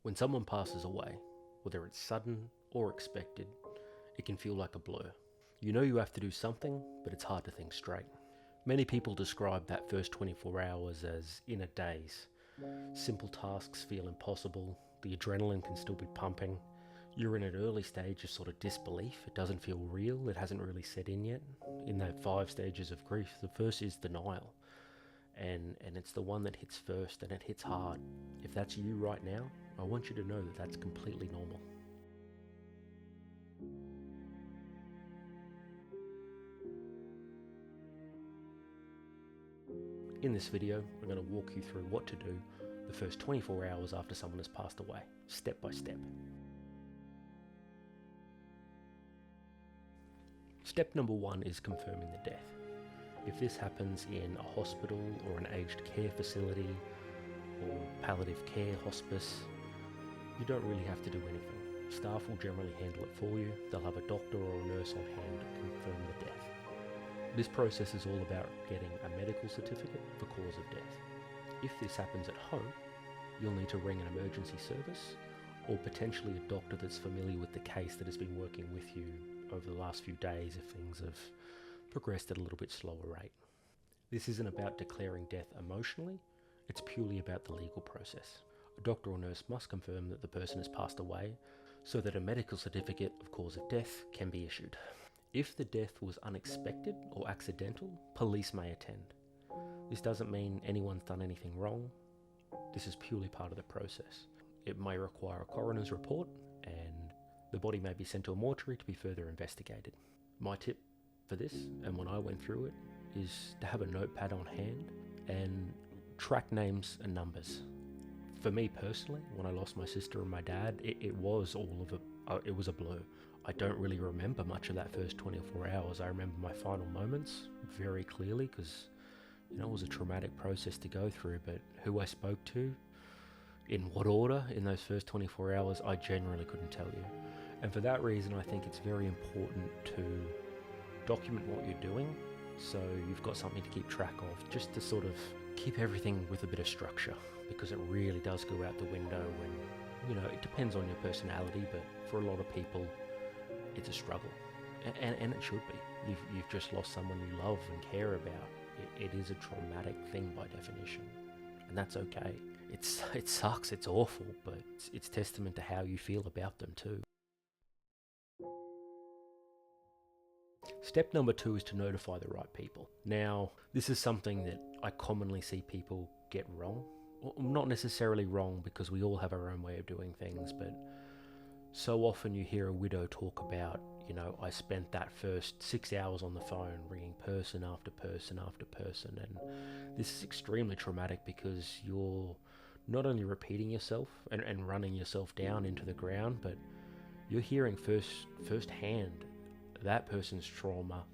When someone passes away, whether it's sudden or expected, it can feel like a blur. You know you have to do something, but it's hard to think straight. Many people describe that first 24 hours as in a daze. Simple tasks feel impossible, the adrenaline can still be pumping. You're in an early stage of sort of disbelief, it doesn't feel real, it hasn't really set in yet. In that 5 stages of grief, the first is denial. And it's the one that hits first, and it hits hard. If that's you right now, I want you to know that that's completely normal. In this video, I'm going to walk you through what to do the first 24 hours after someone has passed away, step by step. Step number 1 is confirming the death. If this happens in a hospital or an aged care facility or palliative care hospice, you don't really have to do anything. Staff will generally handle it for you. They'll have a doctor or a nurse on hand to confirm the death. This process is all about getting a medical certificate for cause of death. If this happens at home, you'll need to ring an emergency service or potentially a doctor that's familiar with the case that has been working with you over the last few days if things have progressed at a little bit slower rate. This isn't about declaring death emotionally, it's purely about the legal process. A doctor or nurse must confirm that the person has passed away so that a medical certificate of cause of death can be issued. If the death was unexpected or accidental, police may attend. This doesn't mean anyone's done anything wrong. This is purely part of the process. It may require a coroner's report and the body may be sent to a mortuary to be further investigated. My tip for this, and when I went through it, is to have a notepad on hand and track names and numbers. For me personally, when I lost my sister and my dad, it was a blur. I don't really remember much of that first 24 hours. I remember my final moments very clearly because, it was a traumatic process to go through, but who I spoke to, in what order in those first 24 hours, I genuinely couldn't tell you. And for that reason, I think it's very important to document what you're doing so you've got something to keep track of, just to sort of keep everything with a bit of structure, because it really does go out the window when, it depends on your personality, but for a lot of people, it's a struggle. And it should be. You've just lost someone you love and care about. It is a traumatic thing by definition, and that's okay. It sucks, it's awful, but it's testament to how you feel about them too. Step number 2 is to notify the right people. Now, this is something that I commonly see people get wrong. Well, not necessarily wrong, because we all have our own way of doing things, but so often you hear a widow talk about, I spent that first 6 hours on the phone ringing person after person after person, and this is extremely traumatic because you're not only repeating yourself and running yourself down into the ground, but you're hearing firsthand that person's trauma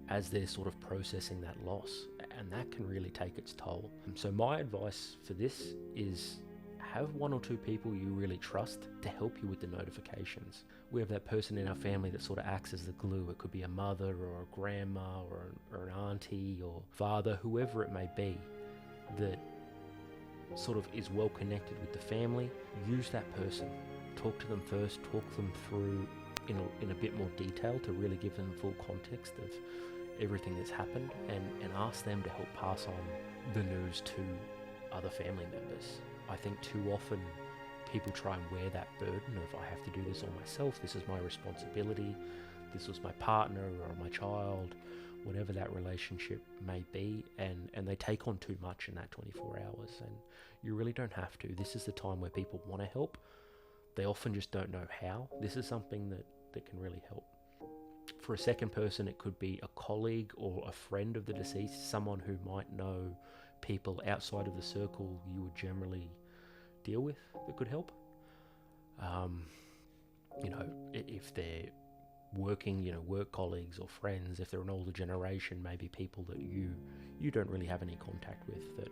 as they're sort of processing that loss, and that can really take its toll. So my advice for this is have 1 or 2 people you really trust to help you with the notifications. We have that person in our family that sort of acts as the glue. It could be a mother or a grandma or an auntie or father, whoever it may be, that sort of is well connected with the family. Use that person. Talk to them first, talk them through in a bit more detail to really give them full context of everything that's happened, and ask them to help pass on the news to other family members. I think too often people try and wear that burden of, I have to do this all myself, this is my responsibility, this was my partner or my child, whatever that relationship may be, and they take on too much in that 24 hours, and you really don't have to. This is the time where people want to help. They often just don't know how. This is something that can really help. For a second person, it could be a colleague or a friend of the deceased, someone who might know people outside of the circle you would generally deal with that could help. If they're working, work colleagues or friends, if they're an older generation, maybe people that you don't really have any contact with that,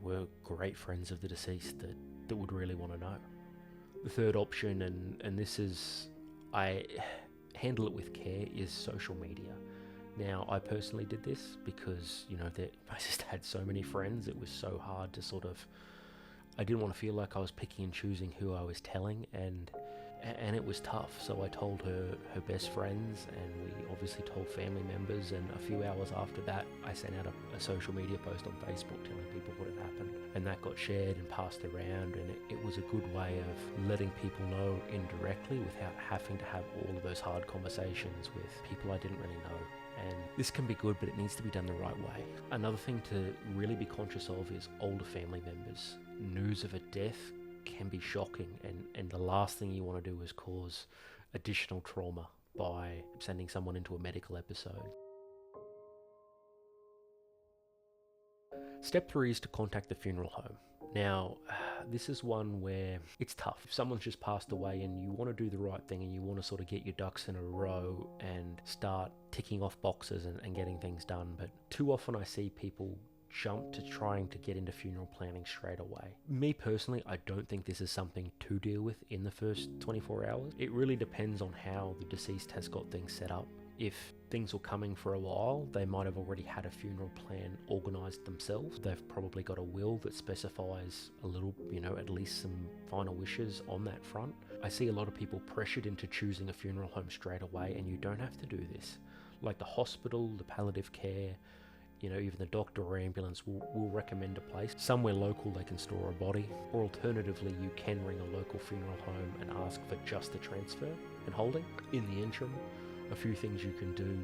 were great friends of the deceased that would really want to know. The third option, and this is, I handle it with care, is social media. Now, I personally did this because, I just had so many friends, it was so hard to sort of I didn't want to feel like I was picking and choosing who I was telling, and it was tough. So I told her best friends, and we obviously told family members, and a few hours after that I sent out a social media post on Facebook telling people what had happened, and that got shared and passed around, and it was a good way of letting people know indirectly without having to have all of those hard conversations with people I didn't really know. And this can be good, but it needs to be done the right way. Another thing to really be conscious of is older family members. News of a death can be shocking, and the last thing you want to do is cause additional trauma by sending someone into a medical episode. Step 3 is to contact the funeral home. Now, this is one where it's tough. If someone's just passed away and you want to do the right thing and you want to sort of get your ducks in a row and start ticking off boxes and getting things done, but too often I see people jump to trying to get into funeral planning straight away. Me personally, I don't think this is something to deal with in the first 24 hours. It really depends on how the deceased has got things set up. If things were coming for a while, they might have already had a funeral plan organised themselves. They've probably got a will that specifies a little, at least some final wishes on that front. I see a lot of people pressured into choosing a funeral home straight away, and you don't have to do this. Like the hospital, the palliative care, even the doctor or ambulance will recommend a place somewhere local they can store a body, or alternatively you can ring a local funeral home and ask for just the transfer and holding. In the interim, a few things you can do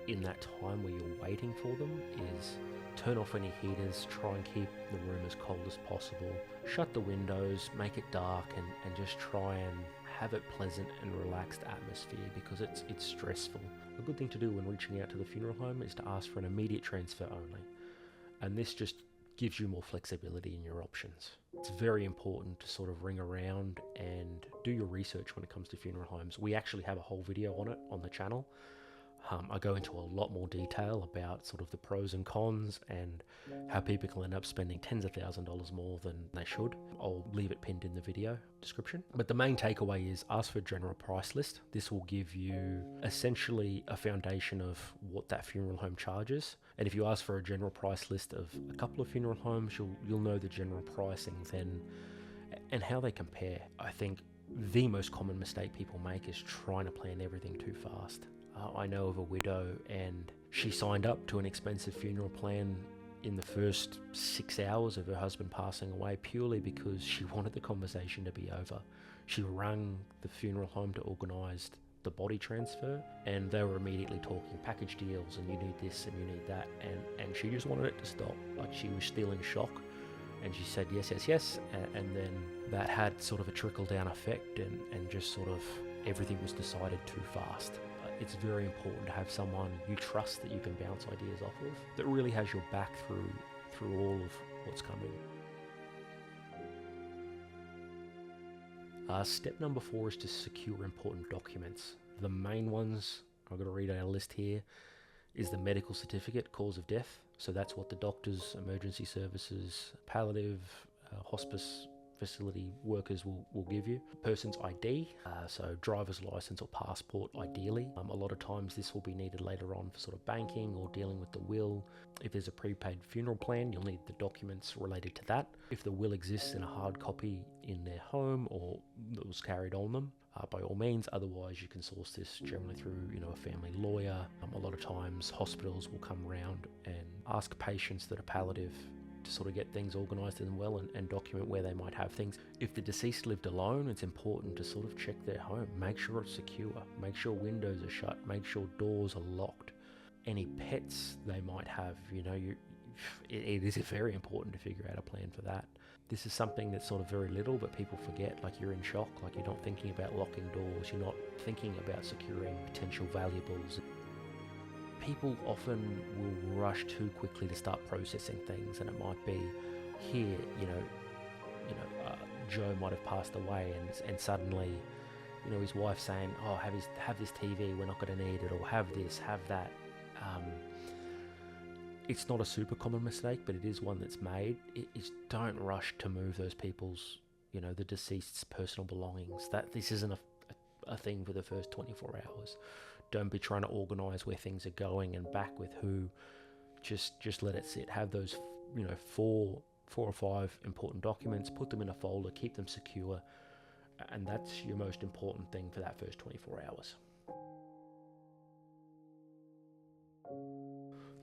in that time where you're waiting for them is turn off any heaters, try and keep the room as cold as possible, shut the windows, make it dark, and just try and have a pleasant and relaxed atmosphere, because it's stressful. A good thing to do when reaching out to the funeral home is to ask for an immediate transfer only, and this just gives you more flexibility in your options. It's very important to sort of ring around and do your research when it comes to funeral homes. We actually have a whole video on it on the channel. I go into a lot more detail about sort of the pros and cons and how people can end up spending tens of $1,000s more than they should. I'll leave it pinned in the video description. But the main takeaway is ask for a general price list. This will give you essentially a foundation of what that funeral home charges. And if you ask for a general price list of a couple of funeral homes, you'll know the general pricing then and how they compare. I think the most common mistake people make is trying to plan everything too fast. I know of a widow, and she signed up to an expensive funeral plan in the first 6 hours of her husband passing away purely because she wanted the conversation to be over. She rang the funeral home to organise the body transfer, and they were immediately talking package deals and you need this and you need that, and she just wanted it to stop. Like, she was still in shock, and she said yes, and then that had sort of a trickle down effect, and just sort of everything was decided too fast. It's very important to have someone you trust that you can bounce ideas off of, that really has your back through all of what's coming. Step number 4 is to secure important documents. The main ones, I'm going to read out a list here, is the medical certificate, cause of death. So that's what the doctors, emergency services, palliative, hospice facility workers will give you. Person's ID, so driver's license or passport ideally. A lot of times this will be needed later on for sort of banking or dealing with the will. If there's a prepaid funeral plan, you'll need the documents related to that. If the will exists in a hard copy in their home or that was carried on them, by all means. Otherwise, you can source this generally through a family lawyer. A lot of times hospitals will come around and ask patients that are palliative to sort of get things organised and well and document where they might have things. If the deceased lived alone, it's important to sort of check their home, make sure it's secure, make sure windows are shut, make sure doors are locked. Any pets they might have, it is very important to figure out a plan for that. This is something that's sort of very little, but people forget, like you're in shock, like you're not thinking about locking doors, you're not thinking about securing potential valuables. People often will rush too quickly to start processing things, and it might be here, Joe might have passed away, and suddenly, his wife saying, "Oh, have this TV, we're not going to need it," or "Have this, have that." It's not a super common mistake, but it is one that's made. It's don't rush to move those people's, the deceased's personal belongings. That this isn't a thing for the first 24 hours. Don't be trying to organise where things are going and back with who. Just let it sit. Have those, 4 4 or 5 important documents, put them in a folder, keep them secure, and that's your most important thing for that first 24 hours.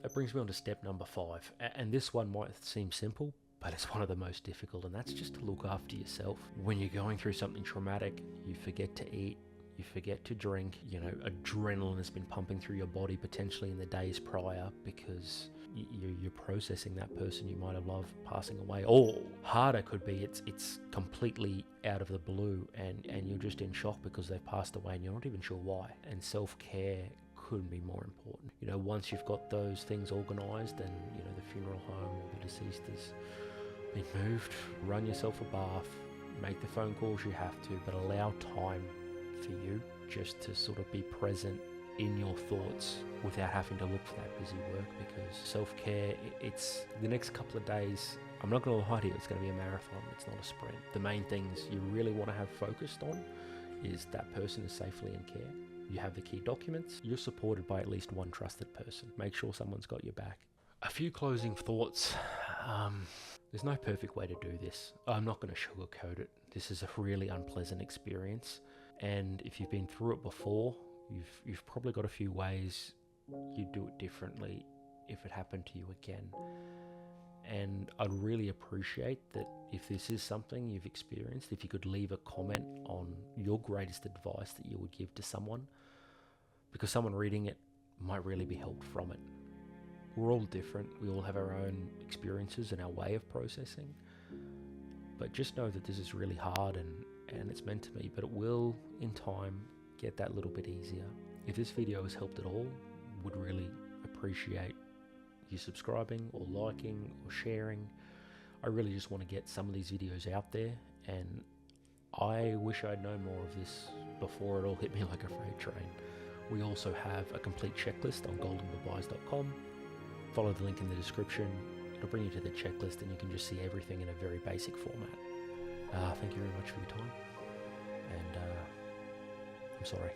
That brings me on to step number 5, and this one might seem simple, but it's one of the most difficult, and that's just to look after yourself. When you're going through something traumatic, you forget to eat, you forget to drink, adrenaline has been pumping through your body potentially in the days prior because you're processing that person you might have loved passing away. Or harder could be it's completely out of the blue and you're just in shock because they've passed away and you're not even sure why. And self-care couldn't be more important. Once you've got those things organised and the funeral home or the deceased has been moved, run yourself a bath, make the phone calls you have to, but allow time for you just to sort of be present in your thoughts without having to look for that busy work, because self-care, it's the next couple of days, I'm not going to lie to you, it's going to be a marathon, it's not a sprint. The main things you really want to have focused on is that person is safely in care, you have the key documents, you're supported by at least one trusted person, make sure someone's got your back. A few closing thoughts. There's no perfect way to do this. I'm not going to sugarcoat it. This is a really unpleasant experience. And if you've been through it before, you've probably got a few ways you'd do it differently if it happened to you again. And I'd really appreciate that if this is something you've experienced, if you could leave a comment on your greatest advice that you would give to someone, because someone reading it might really be helped from it. We're all different. We all have our own experiences and our way of processing. But just know that this is really hard and it's meant to be, but it will, in time, get that little bit easier. If this video has helped at all, would really appreciate you subscribing or liking or sharing. I really just want to get some of these videos out there, and I wish I'd known more of this before it all hit me like a freight train. We also have a complete checklist on goldengoodbyes.com. Follow the link in the description. It'll bring you to the checklist and you can just see everything in a very basic format. Thank you very much for your time, and I'm sorry.